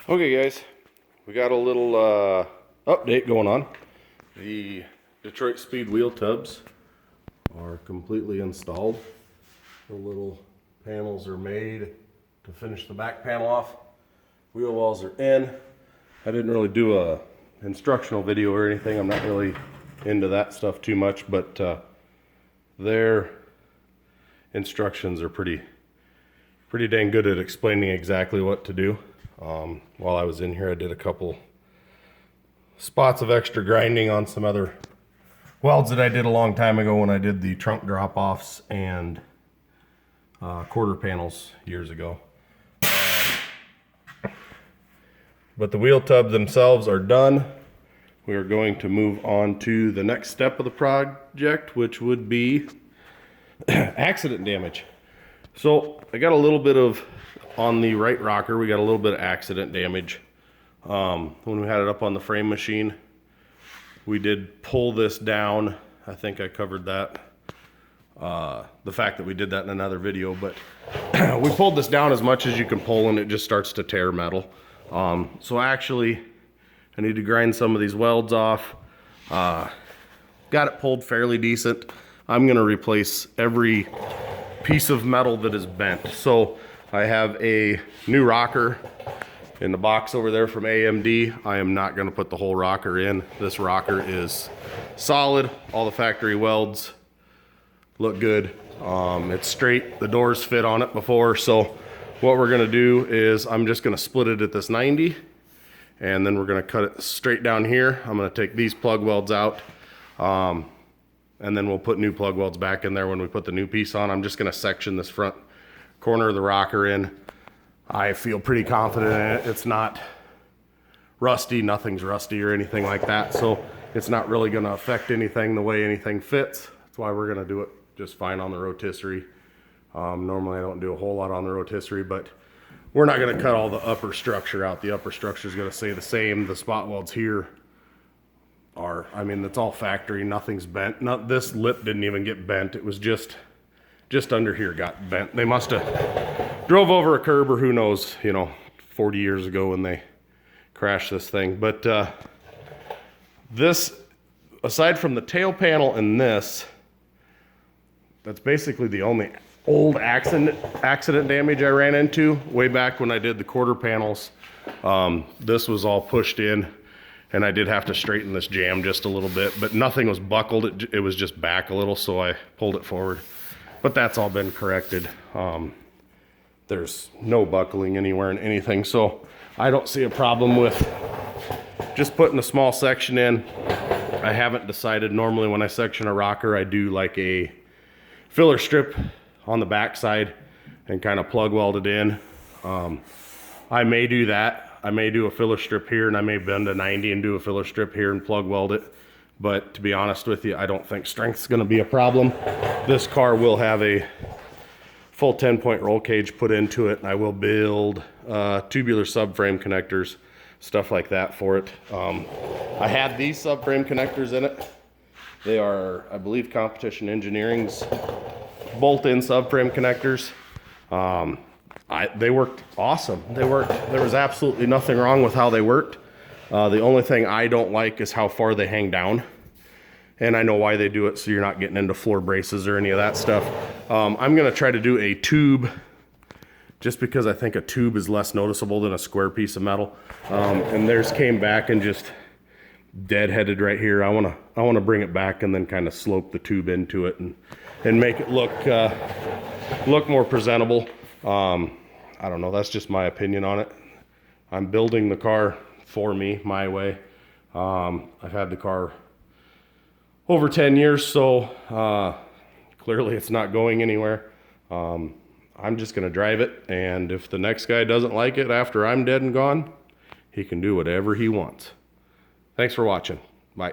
Okay guys, we got a little update going on. The Detroit Speed wheel tubs are completely installed. The little panels are made to finish the back panel off. Wheel wells are in. I didn't really do a instructional video or anything. I'm not really into that stuff too much, but their instructions are pretty dang good at explaining exactly what to do. While I was in here, I did a couple spots of extra grinding on some other welds that I did a long time ago when I did the trunk drop-offs and quarter panels years ago. But the wheel tubs themselves are done. We are going to move on to the next step of the project, which would be accident damage. So I got a little bit of, on the right rocker, we got a little bit of accident damage. When we had it up on the frame machine, we did pull this down. I think I covered that. The fact that we did that in another video, but we pulled this down as much as you can pull and it just starts to tear metal. So actually, I need to grind some of these welds off. Got it pulled fairly decent. I'm gonna replace every piece of metal that is bent. So I have a new rocker in the box over there from AMD. I am not gonna put the whole rocker in. This rocker is solid. All the factory welds look good. It's straight, the doors fit on it before. So what we're gonna do is I'm just gonna split it at this 90 and then we're gonna cut it straight down here. I'm gonna take these plug welds out and then we'll put new plug welds back in there when we put the new piece on. I'm just gonna section this front corner of the rocker in. I feel pretty confident in it. It's not rusty, nothing's rusty or anything like that. So it's not really gonna affect anything the way anything fits. That's why we're gonna do it just fine on the rotisserie. Normally I don't do a whole lot on the rotisserie, but we're not gonna cut all the upper structure out. The upper structure is gonna stay the same. The spot welds here are, I mean, it's all factory, nothing's bent. Not, this lip didn't even get bent. It was just under here got bent. They must have drove over a curb or who knows, you know, 40 years ago when they crashed this thing. But this, aside from the tail panel and this, that's basically the only old accident damage I ran into way back when I did the quarter panels. This was all pushed in and I did have to straighten this jam just a little bit, but nothing was buckled. It was just back a little, so I pulled it forward. But that's all been corrected. There's no buckling anywhere in anything, so I don't see a problem with just putting a small section in. I haven't decided. Normally when I section a rocker, I do like a filler strip on the back side and kind of plug weld it in. I may do that. I may do a filler strip here and I may bend a 90 and do a filler strip here and plug weld it. But to be honest with you, I don't think strength's gonna be a problem. This car will have a full 10-point roll cage put into it, and I will build tubular subframe connectors, stuff like that for it. I had these subframe connectors in it. They are, I believe, Competition Engineering's bolt-in subframe connectors. They worked awesome. They worked, there was absolutely nothing wrong with how they worked. The only thing I don't like is how far they hang down. And I know why they do it, so you're not getting into floor braces or any of that stuff. I'm gonna try to do a tube, just because I think a tube is less noticeable than a square piece of metal. And theirs came back and just deadheaded right here. I wanna bring it back and then kind of slope the tube into it and make it look more presentable. I don't know, that's just my opinion on it. I'm building the car for me, my way. I've had the car over 10 years, so clearly it's not going anywhere. I'm just gonna drive it, and if the next guy doesn't like it after I'm dead and gone, he can do whatever he wants. Thanks for watching. Bye.